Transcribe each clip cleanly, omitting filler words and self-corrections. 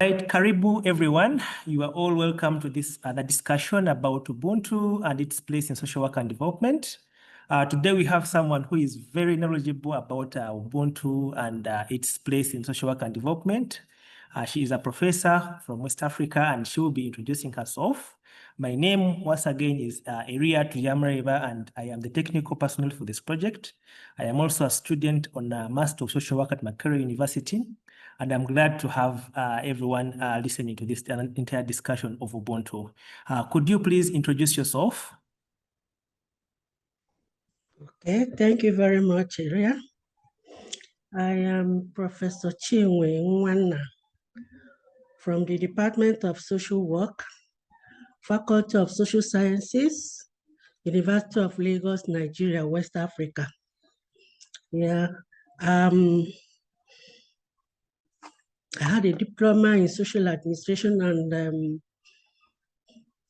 Right, Karibu everyone. You are all welcome to this other discussion about Ubuntu and its place in social work and development. Today we have someone who is very knowledgeable about Ubuntu and its place in social work and development. She is a professor from West Africa and she will be introducing herself. My name once again is Eria Tuyamreva and I am the technical personnel for this project. I am also a student on a Master of Social Work at Makerere University. And I'm glad to have everyone listening to this entire discussion of Ubuntu. Could you please introduce yourself? Okay, thank you very much, Iria. I am Professor Chinwe Nwanna from the Department of Social Work, Faculty of Social Sciences, University of Lagos, Nigeria, West Africa. Yeah, I had a diploma in social administration and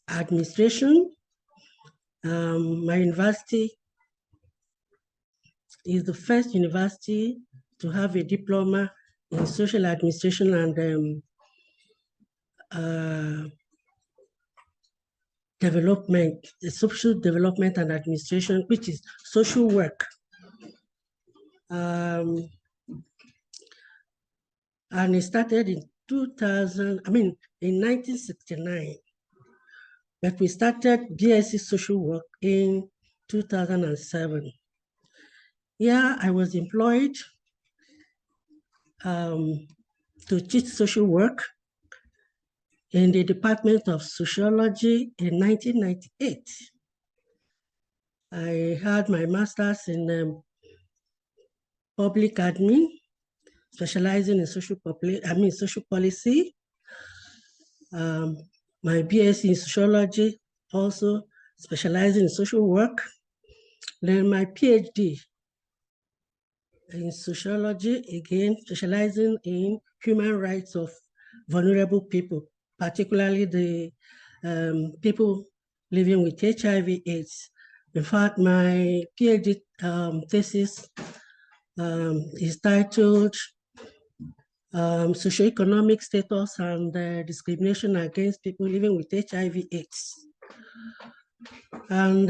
administration. My university is the first university to have a diploma in social administration and development, social development and administration, which is social work. And it started in 1969. But we started BSc social work in 2007. Yeah, I was employed to teach social work in the Department of Sociology in 1998. I had my master's in public admin, specializing in social policy. My BSc in sociology, also specializing in social work. Then my PhD in sociology, again, specializing in human rights of vulnerable people, particularly the people living with HIV/AIDS. In fact, my PhD thesis is titled Socioeconomic Status and Discrimination Against People Living with HIV/AIDS. And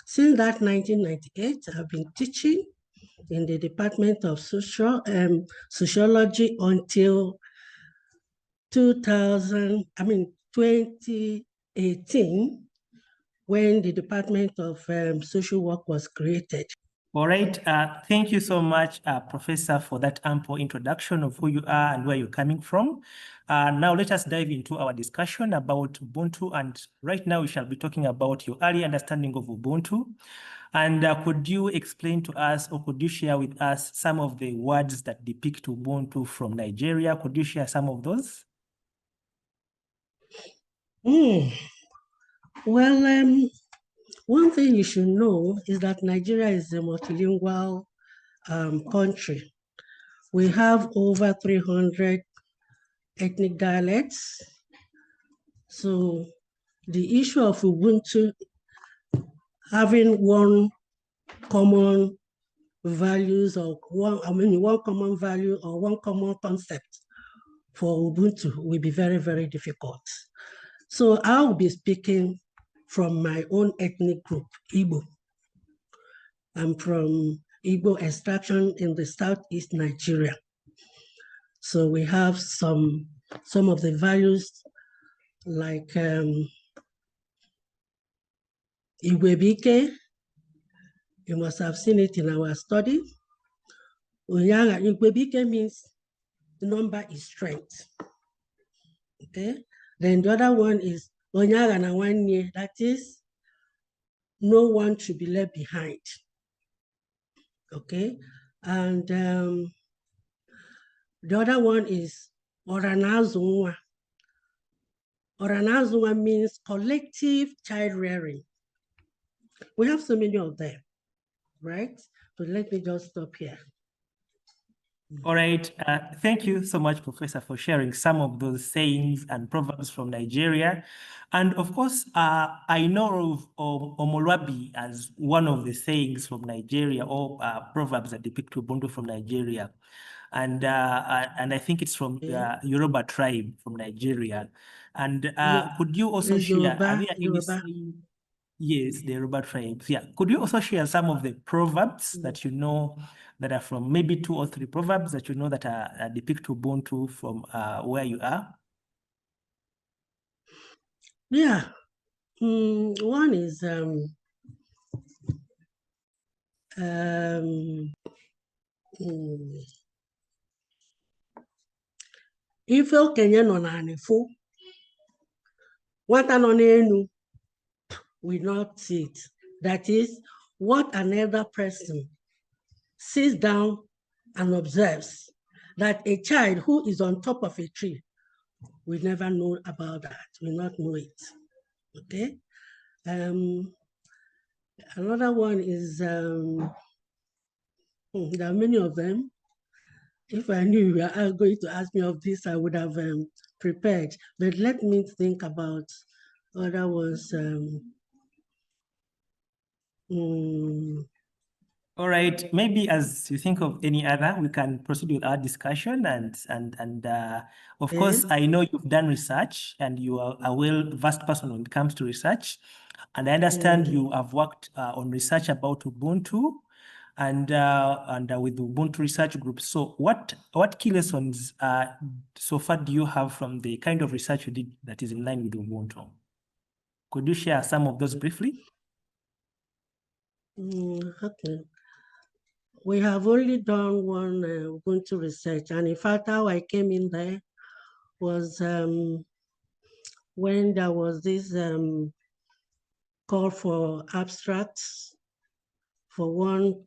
since that 1998, I've been teaching in the Department of Sociology until 2018, when the Department of Social Work was created. All right, thank you so much, Professor, for that ample introduction of who you are and where you're coming from. Now let us dive into our discussion about Ubuntu, and right now we shall be talking about your early understanding of Ubuntu. And could you explain to us, or could you share with us some of the words that depict Ubuntu from Nigeria? Could you share some of those? Well, one thing you should know is that Nigeria is a multilingual country. We have over 300 ethnic dialects. So the issue of Ubuntu having one common values or one common value or one common concept for Ubuntu will be very, very difficult. So I'll be speaking from my own ethnic group, Igbo. I'm from Igbo extraction in the Southeast Nigeria. So we have some of the values like Igwebike. You must have seen it in our study. Igwebike means the number is strength. Okay. Then the other one is Onyaga na Nwanne, that is, no one should be left behind. Okay. And the other one is Oranazunwa. Oranazunwa means collective child rearing. We have so many of them, right? So let me just stop here. All right. Thank you so much, Professor, for sharing some of those sayings and proverbs from Nigeria. And of course, I know of Omolwabi as one of the sayings from Nigeria, or proverbs that depict Ubuntu from Nigeria. and I think it's from Yoruba tribe from Nigeria. And could you also There's share, are there any Yoruba. yes, the Yoruba tribes. Yeah. Could you also share some of the proverbs that you know that are from, maybe 2 or 3 proverbs that you know that are depict Ubuntu from where you are? Yeah. One is ife okenye nọ n'anị fụ, nwata nọ n'enu will not see it. That is, what an elder person sits down and observes, that a child who is on top of a tree will never know about that, will not know it. Okay? Another one is, there are many of them. If I knew you were going to ask me of this, I would have prepared. But let me think about other ones. All right, maybe as you think of any other, we can proceed with our discussion. And of course, I know you've done research and you are a well-versed person when it comes to research. And I understand you have worked on research about Ubuntu and with the Ubuntu Research Group. So what key lessons so far do you have from the kind of research you did that is in line with Ubuntu? Could you share some of those briefly? Okay. We have only done one Ubuntu research, and in fact, how I came in there was when there was this call for abstracts for one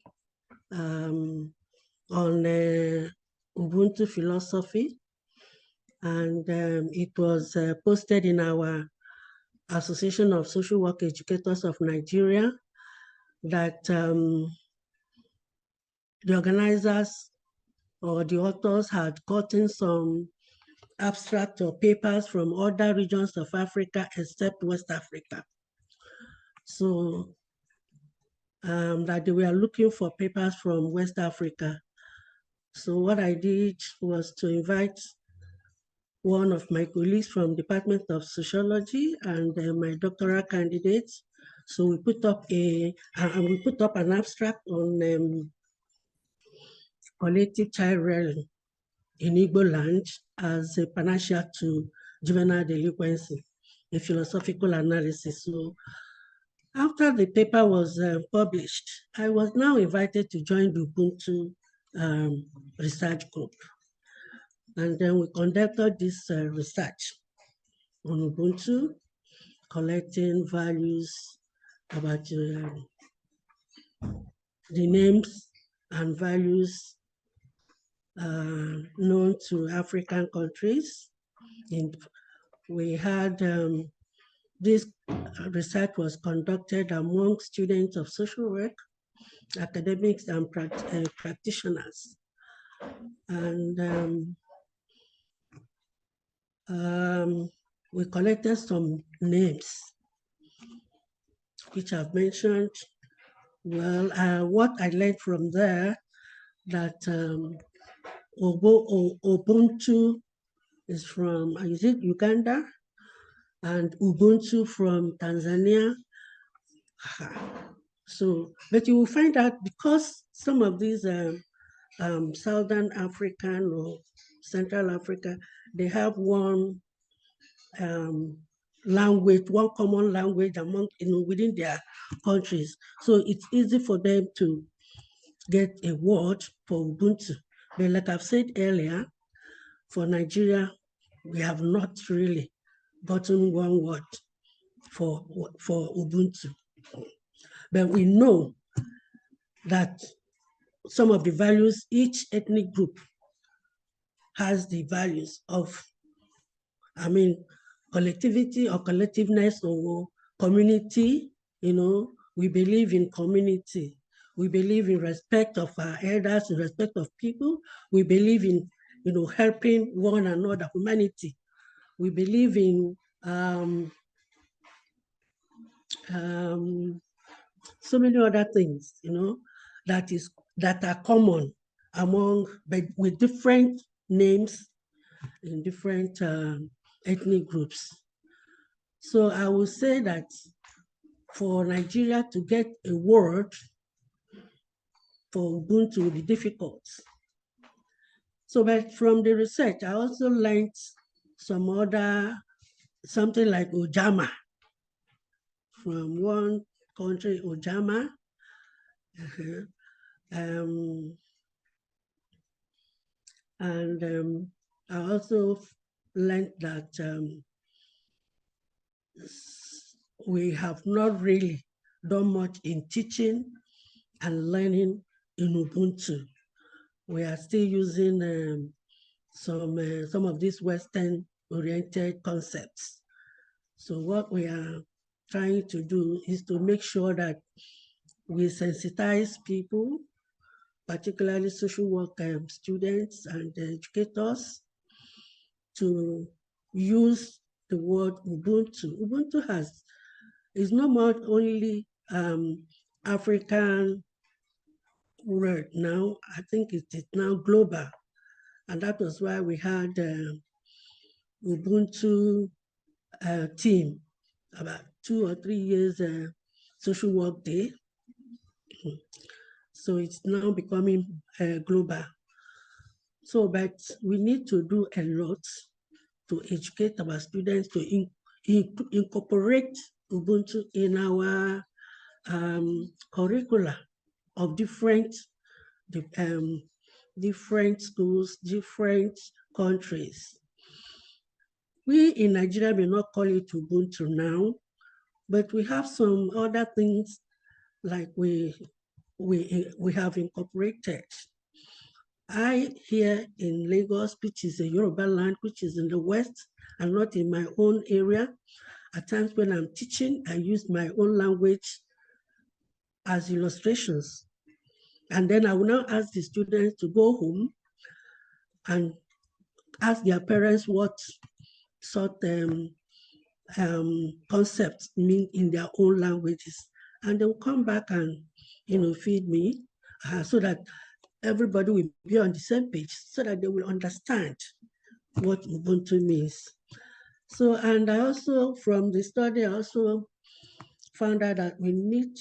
on Ubuntu philosophy, and it was posted in our Association of Social Work Educators of Nigeria, that the organizers or the authors had gotten some abstract or papers from other regions of Africa except West Africa. So that they were looking for papers from West Africa. So what I did was to invite one of my colleagues from Department of Sociology and my doctoral candidate. So we put up an abstract on collective child rearing in Igbo land as a panacea to juvenile delinquency, a philosophical analysis. So after the paper was published, I was now invited to join the Ubuntu research group. And then we conducted this research on Ubuntu, collecting values about the names and values known to African countries. And we had this research was conducted among students of social work, academics, and practitioners. And we collected some names, which I've mentioned. Well, what I learned from there, that Ubuntu is from, is it Uganda? And Ubuntu from Tanzania. So, but you will find out, because some of these Southern African or Central Africa, they have one language, one common language among, within their countries. So it's easy for them to get a word for Ubuntu. But like I've said earlier, for Nigeria, we have not really gotten one word for Ubuntu. But we know that some of the values, each ethnic group has the values of, collectivity or collectiveness or community. We believe in community. We believe in respect of our elders, in respect of people. We believe in, helping one another, humanity. We believe in so many other things, that are common but with different names in different ethnic groups. So I would say that for Nigeria to get a word for Ubuntu will be difficult. So, but from the research, I also learned something like Ojama from one country, Ojama. I also learned that we have not really done much in teaching and learning in Ubuntu. We are still using some of these Western-oriented concepts. So what we are trying to do is to make sure that we sensitize people, particularly social work students and educators, to use the word Ubuntu. Ubuntu is not more only African word now. I think it is now global. And that was why we had Ubuntu team about 2 or 3 years social work day. So it's now becoming global. So, but we need to do a lot to educate our students to incorporate Ubuntu in our curricula of different schools, different countries. We in Nigeria may not call it Ubuntu now, but we have some other things like we have incorporated. I here in Lagos, which is a Yoruba land, which is in the West and not in my own area, at times when I'm teaching, I use my own language as illustrations. And then I will now ask the students to go home and ask their parents what sort concepts mean in their own languages. And they'll come back and, feed me so that everybody will be on the same page so that they will understand what Ubuntu means. So, and I also, from the study, I also found out that we need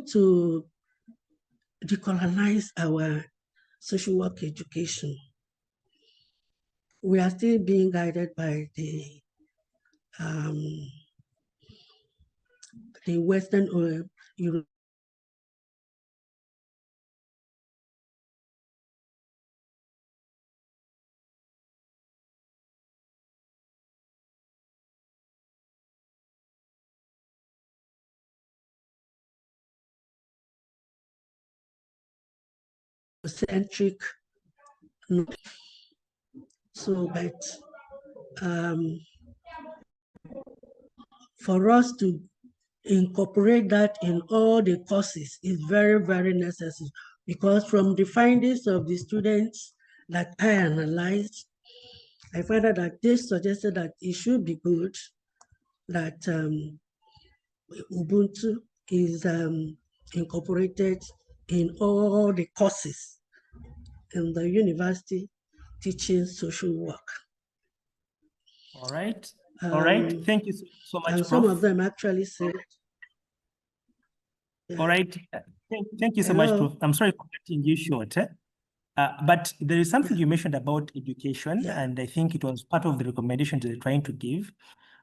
to decolonize our social work education. We are still being guided by the Western or European centric. So, but for us to incorporate that in all the courses is very, very necessary, because from the findings of the students that I analyzed, I found out that they suggested that it should be good that Ubuntu is incorporated in all the courses in the university teaching social work. All right. All right. Thank you so much, and Prof. Some of them actually said. All right. Thank you so much, Prof. I'm sorry for cutting you short. But there is something you mentioned about education, and I think it was part of the recommendation that they're trying to give.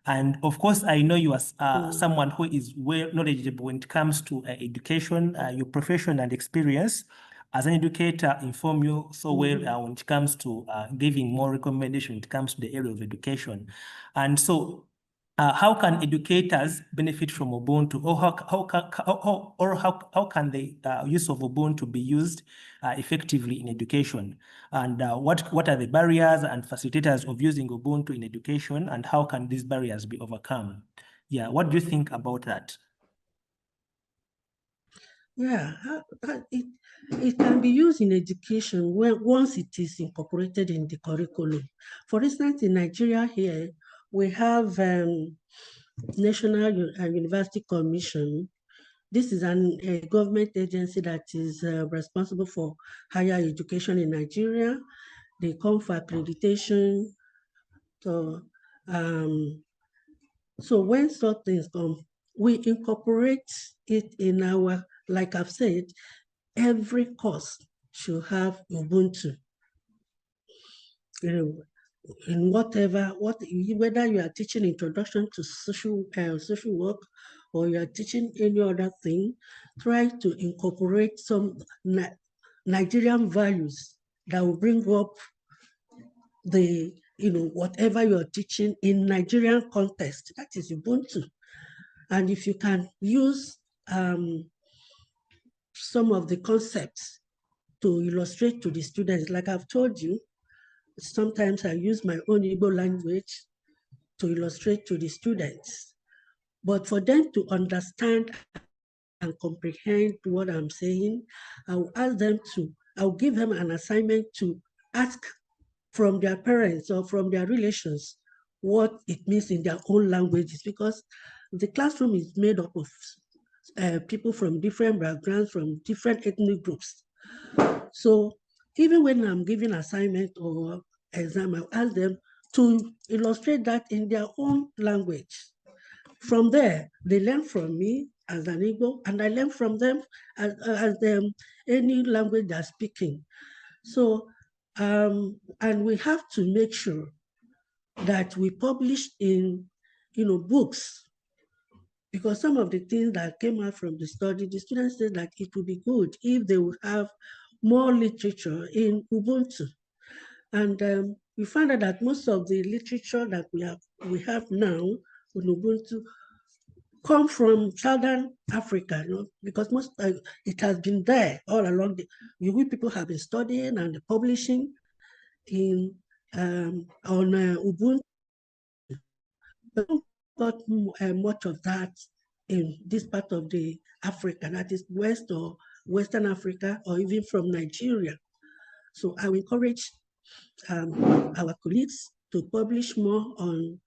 And of course, I know you are someone who is well knowledgeable when it comes to education. Your profession and experience as an educator inform you so well when it comes to giving more recommendation when it comes to the area of education. And so how can educators benefit from Ubuntu, or how can the use of Ubuntu be used effectively in education? And what are the barriers and facilitators of using Ubuntu in education, and how can these barriers be overcome? Yeah, what do you think about that? Yeah, it can be used in education once it is incorporated in the curriculum. For instance, in Nigeria here, we have National University Commission This is a government agency that is responsible for higher education in Nigeria. They come for accreditation. So when such things come, we incorporate it in our, like I've said, every course should have Ubuntu. In whatever, whether you are teaching introduction to social work or you are teaching any other thing, try to incorporate some Nigerian values that will bring up the, whatever you're teaching in Nigerian context. That is Ubuntu. And if you can use some of the concepts to illustrate to the students, like I've told you, sometimes I use my own Igbo language to illustrate to the students. But for them to understand and comprehend what I'm saying, I'll give them an assignment to ask from their parents or from their relations what it means in their own languages, because the classroom is made up of people from different backgrounds, from different ethnic groups. So even when I'm giving assignment or exam, I'll ask them to illustrate that in their own language. From there, they learn from me as an Igbo, and I learn from them as any language they're speaking. So, and we have to make sure that we publish in, books, because some of the things that came out from the study, the students said that it would be good if they would have more literature in Ubuntu. And we found out that most of the literature that we have now in Ubuntu come from Southern Africa, because most it has been there all along. We people have been studying and publishing in on Ubuntu. But got much of that in this part of the Africa, that is West or Western Africa, or even from Nigeria. So I will encourage our colleagues to publish more on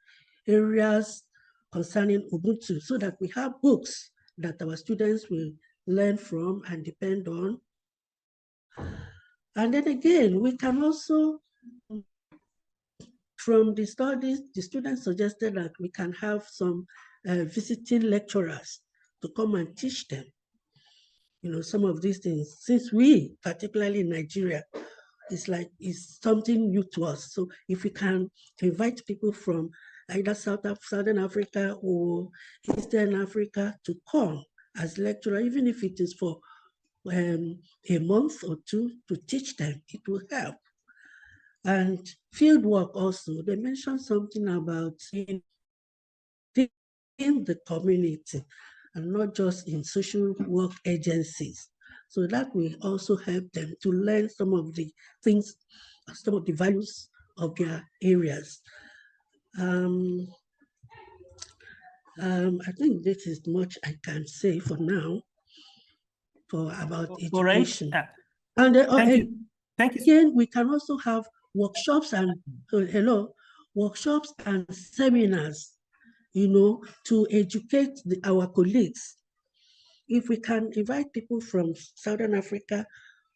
areas concerning Ubuntu, so that we have books that our students will learn from and depend on. And then again, we can also, from the studies, the students suggested that we can have some visiting lecturers to come and teach them, some of these things. Since we, particularly in Nigeria, it's something new to us. So if we can invite people from either Southern Africa or Eastern Africa to come as lecturer, even if it is for a month or two, to teach them, it will help. And field work also, they mentioned something about in the community and not just in social work agencies. So that will also help them to learn some of the things, some of the values of their areas. I think this is much I can say for now about education. All right. And thank you. Thank you. Again, we can also have workshops and workshops and seminars, to educate our colleagues. If we can invite people from Southern Africa,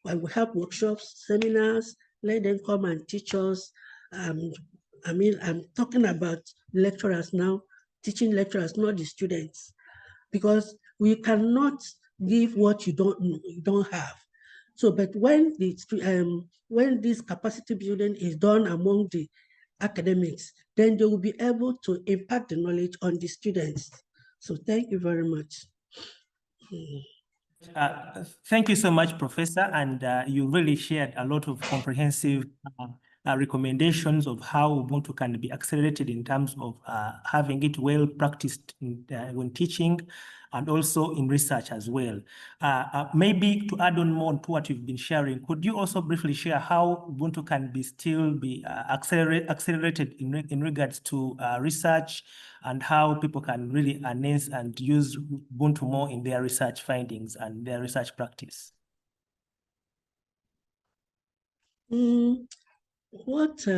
we have workshops, seminars, let them come and teach us. I'm talking about lecturers now, teaching lecturers, not the students, because we cannot give what you don't have. So, but when this capacity building is done among the academics, then they will be able to impact the knowledge on the students. So thank you very much. Thank you so much, Professor. And you really shared a lot of comprehensive recommendations of how Ubuntu can be accelerated in terms of having it well practiced when teaching and also in research as well. Maybe to add on more to what you've been sharing, could you also briefly share how Ubuntu can still be accelerated in regards to research, and how people can really enhance and use Ubuntu more in their research findings and their research practice? What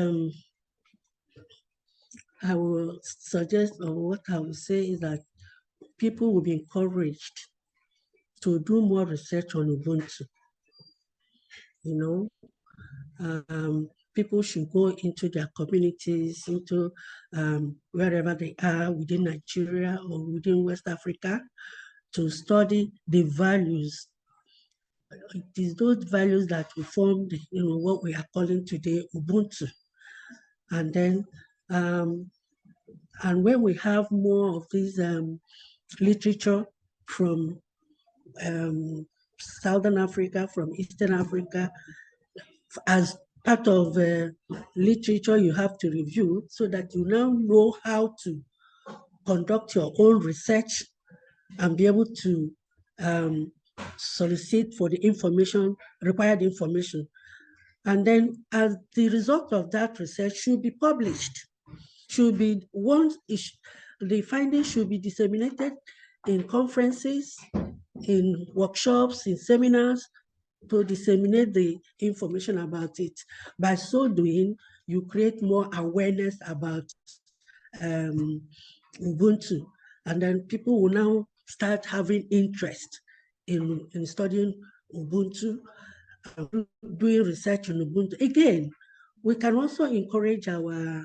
I will suggest, or what I will say, is that people will be encouraged to do more research on Ubuntu. You know, people should go into their communities, into wherever they are within Nigeria or within West Africa, to study the values. It is those values that will form what we are calling today Ubuntu. And then, and when we have more of this literature from Southern Africa, from Eastern Africa, as part of literature you have to review, so that you now know how to conduct your own research and be able to solicit for the information, required information. And then as the result of that research should be published, the findings should be disseminated in conferences, in workshops, in seminars, to disseminate the information about it. By so doing, you create more awareness about Ubuntu, and then people will now start having interest in studying Ubuntu, doing research on Ubuntu. Again, we can also encourage our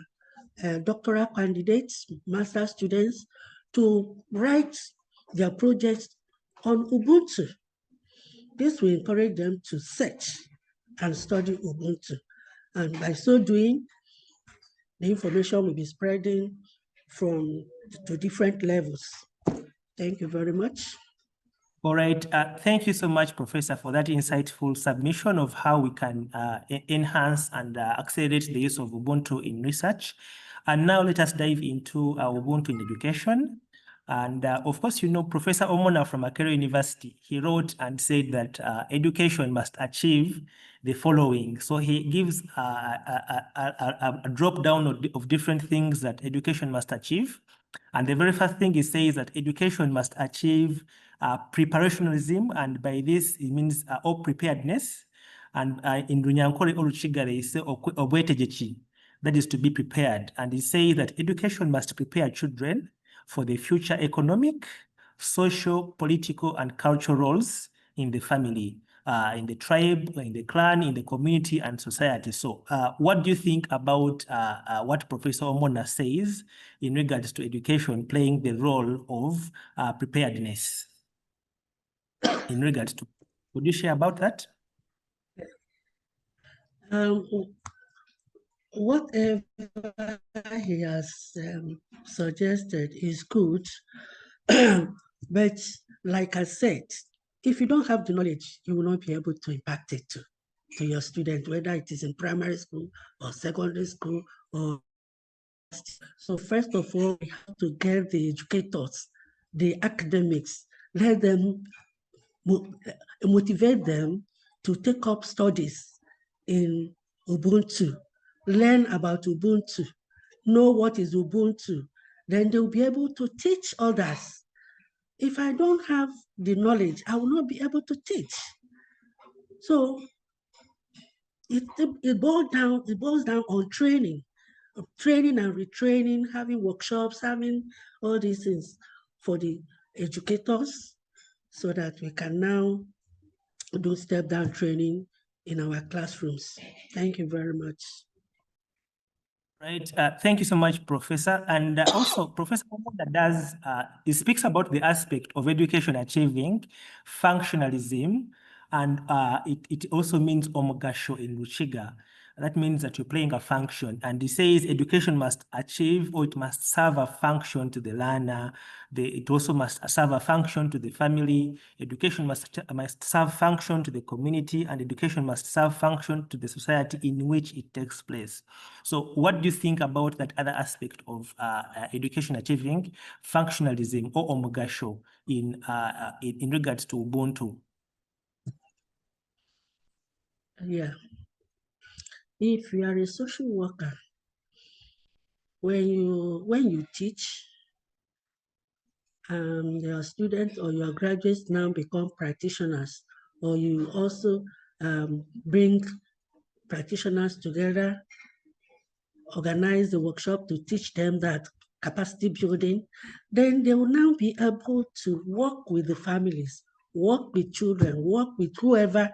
doctoral candidates, master students, to write their projects on Ubuntu. This will encourage them to search and study Ubuntu. And by so doing, the information will be spreading to different levels. Thank you very much. All right. Thank you so much, Professor, for that insightful submission of how we can enhance and accelerate the use of Ubuntu in research. And now let us dive into Ubuntu in education. And of course, you know, Professor Omona from Makerere University, he wrote and said that education must achieve the following. So he gives a drop down of different things that education must achieve. And the very first thing he says that education must achieve preparationalism, and by this it means all preparedness. And in Runyankore Oluchiga they say obwetejechi, that is to be prepared. And he says that education must prepare children for the future economic, social, political, and cultural roles in the family, in the tribe, in the clan, in the community, and society. So what do you think about what Professor Omona says in regards to education playing the role of preparedness? In regards to, would you share about that? Whatever he has suggested is good, but like I said, if you don't have the knowledge, you will not be able to impact it to your student, whether it is in primary school or secondary school or. So first of all, we have to get the educators, the academics, let them motivate them to take up studies in Ubuntu, learn about Ubuntu, know what is Ubuntu, then they'll be able to teach others. If I don't have the knowledge, I will not be able to teach. So it boils down on training and retraining, having workshops, having all these things for the educators, so that we can now do step-down training in our classrooms. Thank you very much. Right. Thank you so much, Professor. And also, Professor Omona does, he speaks about the aspect of education achieving functionalism, and it also means omogasho in Ruchiga. That means that you're playing a function. And he says education must achieve, or it must serve a function to the learner. It also must serve a function to the family. Education must serve function to the community, and education must serve function to the society in which it takes place. So what do you think about that other aspect of education achieving functionalism or omogasho in regards to Ubuntu? Yeah. If you are a social worker, when you teach, your students or your graduates now become practitioners, or you also bring practitioners together, organize the workshop to teach them that capacity building, then they will now be able to work with the families work with children, work with whoever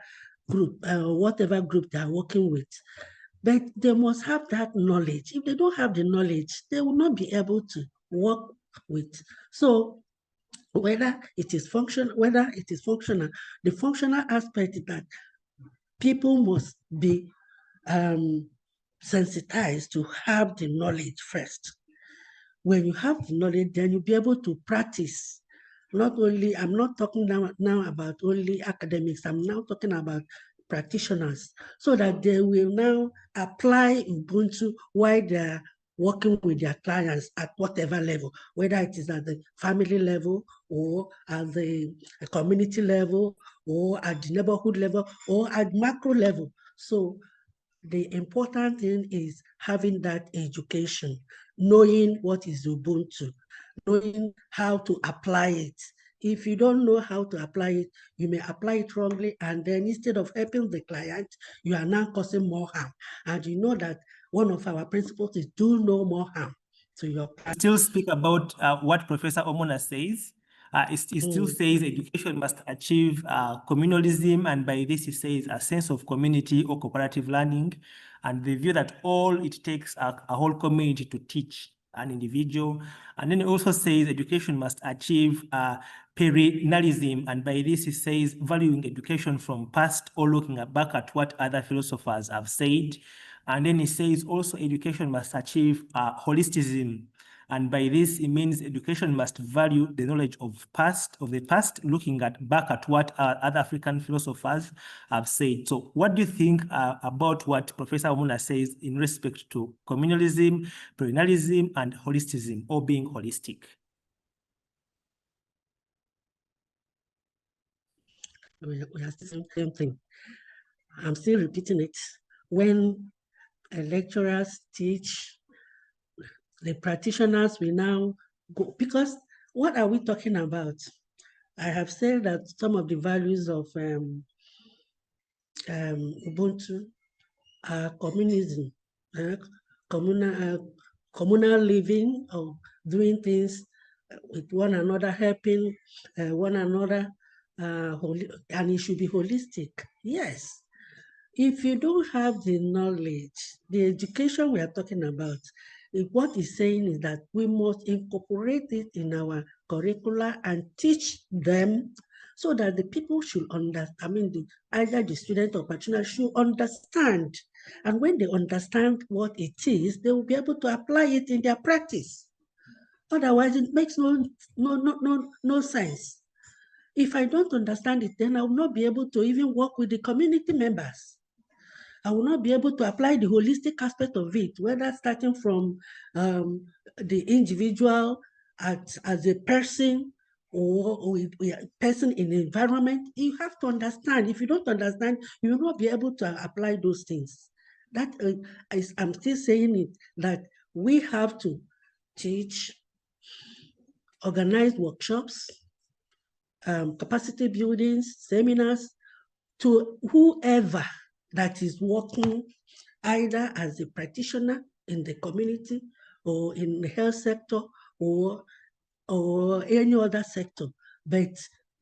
group, whatever group they are working with. But they must have that knowledge. If they don't have the knowledge, they will not be able to work with. So whether it is functional, the functional aspect is that people must be sensitized to have the knowledge first. When you have the knowledge, then you'll be able to practice. Not only, I'm not talking now about only academics, I'm now talking about practitioners, so that they will now apply Ubuntu while they're working with their clients at whatever level, whether it is at the family level or at the community level or at the neighborhood level or at macro level. So the important thing is having that education, knowing what is Ubuntu, knowing how to apply it. If you don't know how to apply it, you may apply it wrongly, and then instead of helping the client, you are now causing more harm. And you know that one of our principles is do no more harm to your client. Still speak about what Professor Omona says. It still says education must achieve communalism, and by this he says a sense of community or cooperative learning, and the view that all it takes a whole community to teach an individual. And then he also says education must achieve perennialism, and by this he says valuing education from past or looking back at what other philosophers have said. And then he says also education must achieve holisticism. And by this, it means education must value the knowledge of the past, looking back at what other African philosophers have said. So what do you think about what Professor Omuna says in respect to communalism, perennialism, and holisticism, or being holistic? We are saying the same thing. I'm still repeating it. When lecturers teach, the practitioners will now go, because what are we talking about? I have said that some of the values of Ubuntu are communism, communal living, or doing things with one another, helping one another, and it should be holistic. Yes. If you don't have the knowledge, the education we are talking about, what it's saying is that we must incorporate it in our curricula and teach them so that the people should understand, either the student or practitioner should understand. And when they understand what it is, they will be able to apply it in their practice. Otherwise, it makes no sense. If I don't understand it, then I will not be able to even work with the community members. I will not be able to apply the holistic aspect of it, whether starting from the individual as a person or a person in the environment. You have to understand. If you don't understand, you will not be able to apply those things. That I'm still saying it, that we have to teach, organize workshops, capacity buildings, seminars to whoever that is working either as a practitioner in the community or in the health sector or any other sector, but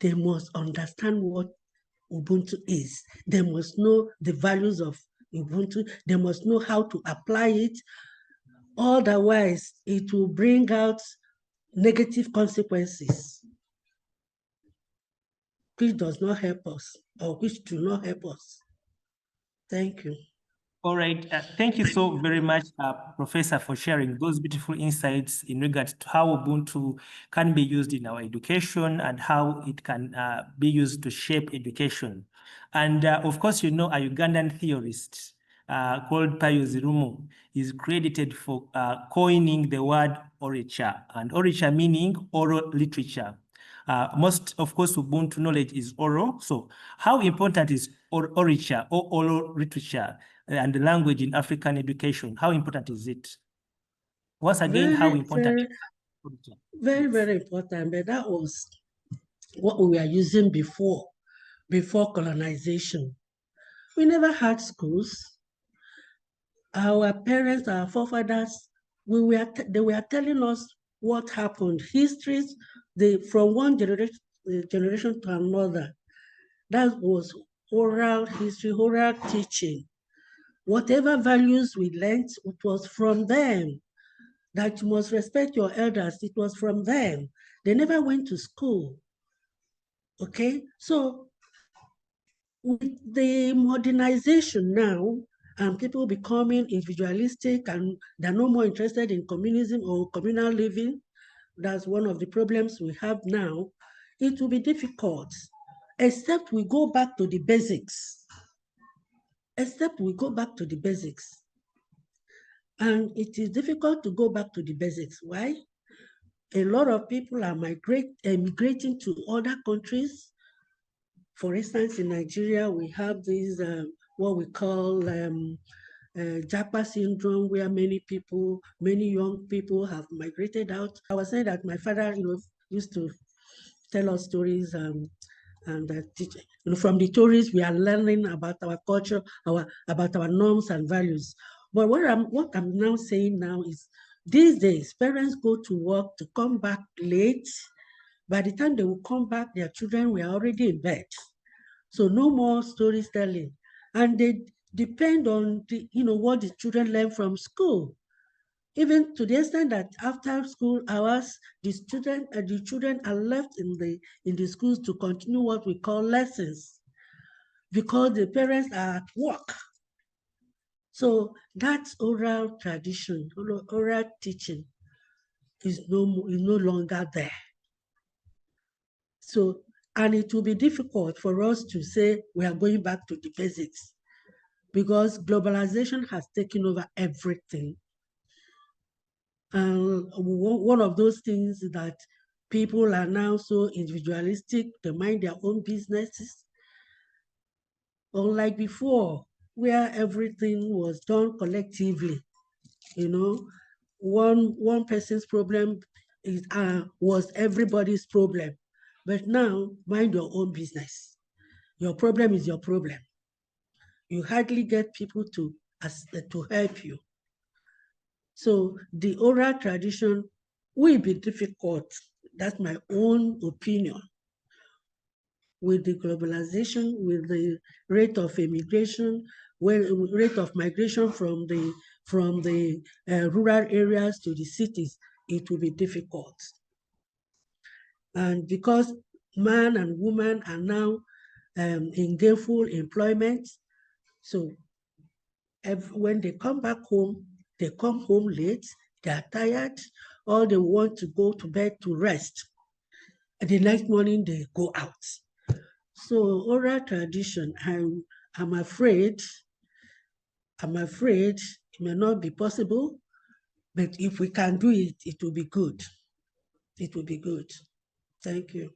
they must understand what Ubuntu is. They must know the values of Ubuntu. They must know how to apply it. Otherwise, it will bring out negative consequences, which does not help us or which do not help us. Thank you. All right. Thank you so very much, Professor, for sharing those beautiful insights in regards to how Ubuntu can be used in our education and how it can be used to shape education. And of course, you know, a Ugandan theorist called Pius Zirumu is credited for coining the word orature, and orature meaning oral literature. Most, of course, Ubuntu knowledge is oral. So how important is orature or oral literature and the language in African education? How important is it? Once again, how important? Very important. But that was what we were using before colonization. We never had schools. Our parents, our forefathers, they were telling us what happened, histories, from one generation to another. That was oral history, oral teaching. Whatever values we learned, it was from them. That you must respect your elders, it was from them. They never went to school. Okay, so with the modernization now and people becoming individualistic and they're no more interested in communism or communal living, that's one of the problems we have now. It will be difficult, except we go back to the basics. Except we go back to the basics. And it is difficult to go back to the basics. Why? A lot of people are emigrating to other countries. For instance, in Nigeria, we have this, what we call Japa syndrome, where many young people have migrated out. I was saying that my father, used to tell us stories and from the stories we are learning about our culture, about our norms and values. But what I'm now saying now is, these days, parents go to work to come back late. By the time they will come back, their children were already in bed. So no more storytelling. And they depend on what the children learn from school. Even to the extent that after school hours, the children are left in the schools to continue what we call lessons, because the parents are at work. So that oral tradition, oral teaching is no longer there. So, and it will be difficult for us to say we are going back to the basics, because globalization has taken over everything. And one of those things is that people are now so individualistic, they mind their own businesses. Unlike before, where everything was done collectively, one person's problem was everybody's problem. But now, mind your own business. Your problem is your problem. You hardly get people to help you. So the oral tradition will be difficult. That's my own opinion. With the globalization, with the rate of immigration, rate of migration from the rural areas to the cities, it will be difficult. And because man and woman are now in gainful employment, so when they come back home, they come home late, they are tired, or they want to go to bed to rest. And the next morning, they go out. So oral tradition, I'm afraid it may not be possible, but if we can do it, it will be good. It will be good. Thank you.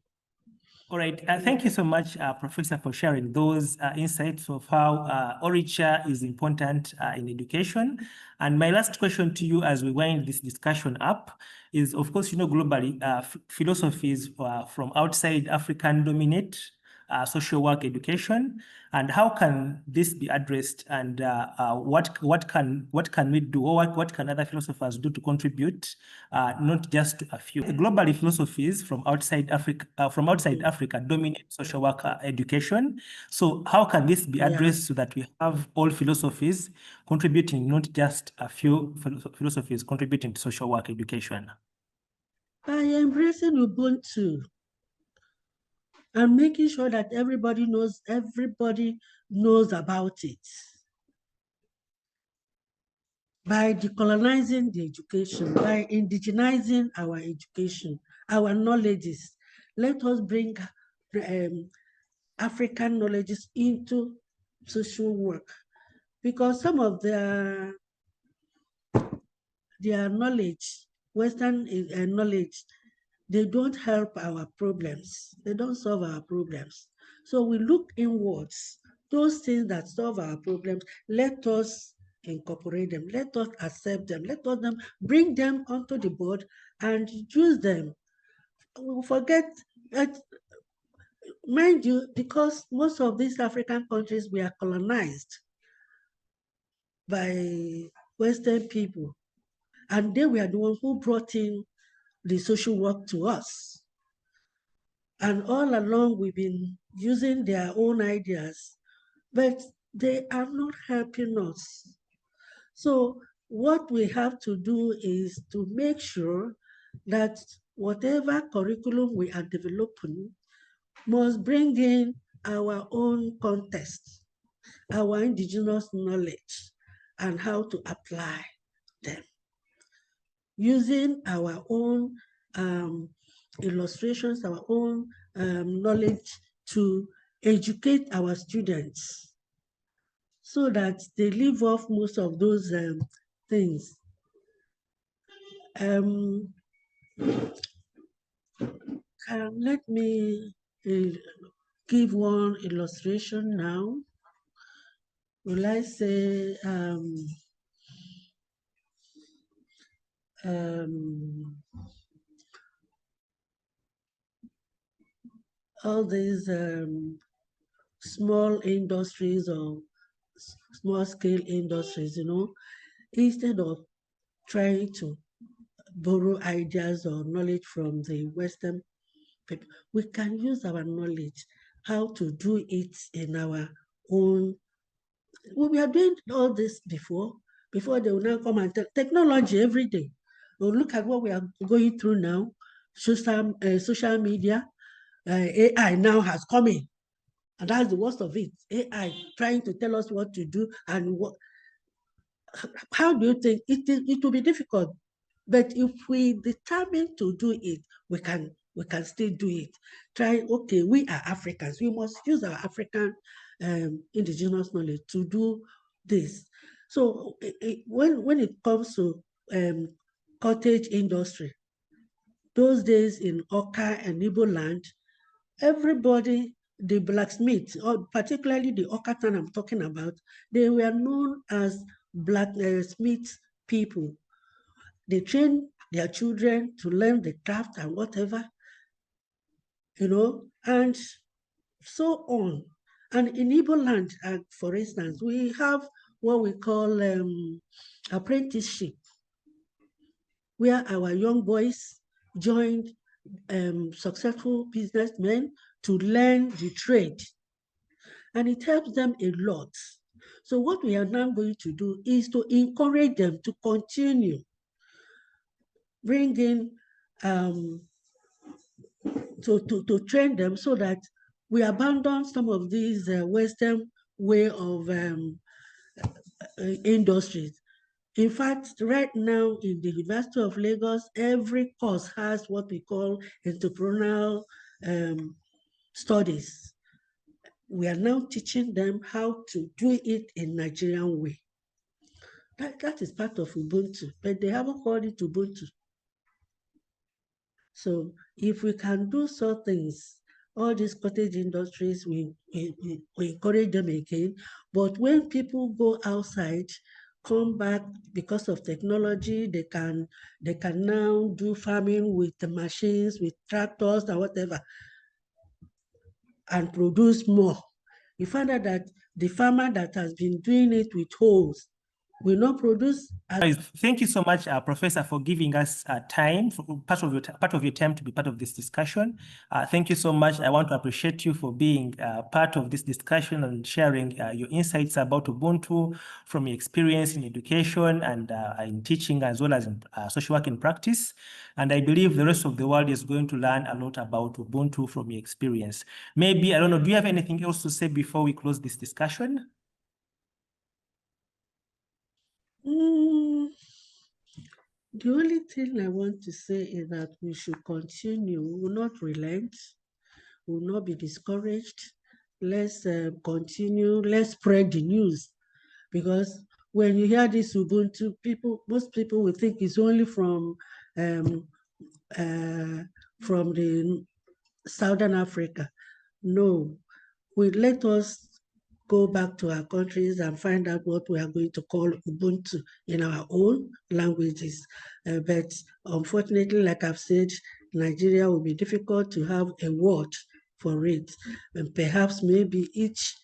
All right. Thank you so much, Professor, for sharing those insights of how orature is important in education. And my last question to you as we wind this discussion up is, of course, globally, philosophies from outside African dominate social work education, and how can this be addressed, and what can we do, or what can other philosophers do to contribute, not just a few. Globally, philosophies from outside Africa dominate social work education. So how can this be addressed so that we have all philosophies contributing, not just a few philosophies contributing to social work education? By embracing Ubuntu and making sure that everybody knows about it. By decolonizing the education, by indigenizing our education, our knowledges. Let us bring African knowledges into social work, because some of their knowledge, Western knowledge, they don't help our problems. They don't solve our problems. So we look inwards. Those things that solve our problems, let us incorporate them. Let us accept them. Let us bring them onto the board and use them. We forget that, mind you, because most of these African countries were colonized by Western people, and they were the ones who brought in the social work to us. And all along, we've been using their own ideas, but they are not helping us. So what we have to do is to make sure that whatever curriculum we are developing must bring in our own context, our indigenous knowledge, and how to apply them, using our own illustrations, our own knowledge to educate our students so that they leave off most of those things. Let me give one illustration now. Will I say all these small industries or small scale industries, instead of trying to borrow ideas or knowledge from the Western people, we can use our knowledge, how to do it in our own. We are doing all this before they will now come and tell technology every day. Well, look at what we are going through now. Social media, AI now has come in. And that's the worst of it. AI trying to tell us what to do and what. How do you think it will be difficult? But if we determine to do it, we can still do it. Okay, we are Africans. We must use our African indigenous knowledge to do this. So when it comes to cottage industry, those days in Oka and Igbo land, everybody, the blacksmith, or particularly the Okatan I'm talking about, they were known as blacksmith people. They train their children to learn the craft and whatever, and so on. And in Igbo land, for instance, we have what we call apprenticeship, where our young boys joined successful businessmen to learn the trade. And it helps them a lot. So what we are now going to do is to encourage them to continue bringing to train them so that we abandon some of these Western way of industries. In fact, right now in the University of Lagos, every course has what we call entrepreneurial studies. We are now teaching them how to do it in Nigerian way. That is part of Ubuntu, but they haven't called it Ubuntu. So if we can do so things, all these cottage industries, we encourage them again. But when people go outside, come back because of technology, they can now do farming with the machines, with tractors and whatever, and produce more. You find out that the farmer that has been doing it with hoes will not produce. Thank you so much, Professor, for giving us time, for part of your time to be part of this discussion. Thank you so much. I want to appreciate you for being part of this discussion and sharing your insights about Ubuntu from your experience in education and in teaching, as well as in social work in practice. And I believe the rest of the world is going to learn a lot about Ubuntu from your experience. Maybe, I don't know, do you have anything else to say before we close this discussion? The only thing I want to say is that we should continue, we will not relent, we will not be discouraged. Let's continue, let's spread the news, because when you hear this Ubuntu, most people will think it's only from the Southern Africa. No, let us go back to our countries and find out what we are going to call Ubuntu in our own languages. But unfortunately, like I've said, Nigeria will be difficult to have a word for it. And perhaps maybe each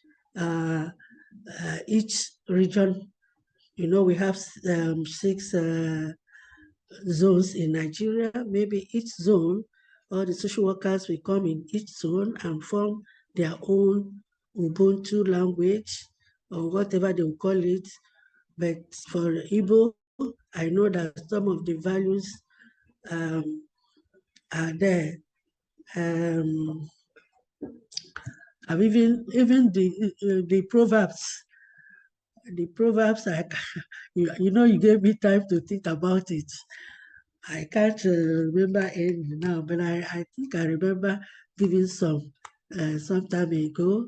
region, we have 6 zones in Nigeria, maybe each zone all the social workers will come in each zone and form their own Ubuntu language or whatever they will call it. But for Igbo, I know that some of the values are there. And even the proverbs. The proverbs, you gave me time to think about it. I can't remember any now, but I think I remember giving some time ago.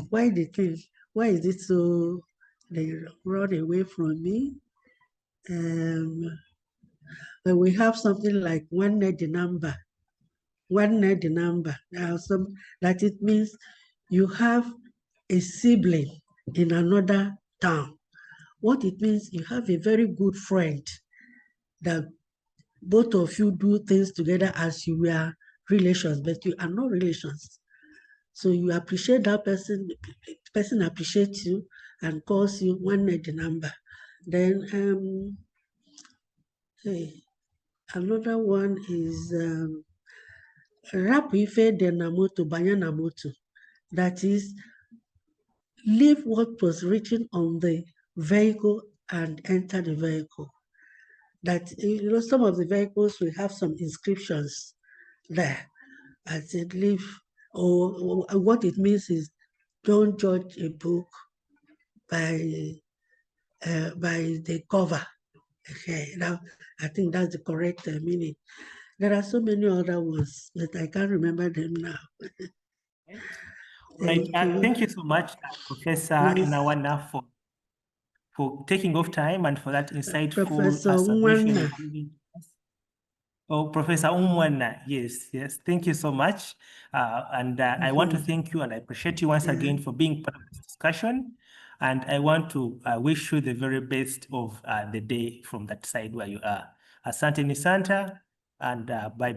Why the thing? Why is it so? They run away from me. But we have something like Nwanna the number. Nwanna the number. There are some that it means you have a sibling in another town. What it means, you have a very good friend that both of you do things together as you were relations, but you are not relations. So you appreciate that person, the person appreciates you and calls you Nwanna the number. Then another one is Rapu ife dị na moto, banye na moto. That is, leave what was written on the vehicle and enter the vehicle. That, some of the vehicles will have some inscriptions there. I said, leave, or what it means is, don't judge a book by the cover. Okay, now I think that's the correct meaning. There are so many other ones, but I can't remember them now. Right. Thank you. Thank you so much, Professor Nice. Nwanna, for taking off time and for that insightful Professor submission. Nwanna. Oh, Professor Nwanna, yes. Thank you so much. And I want to thank you and I appreciate you once again for being part of this discussion. And I want to wish you the very best of the day from that side where you are. Asante ni Santa, and bye.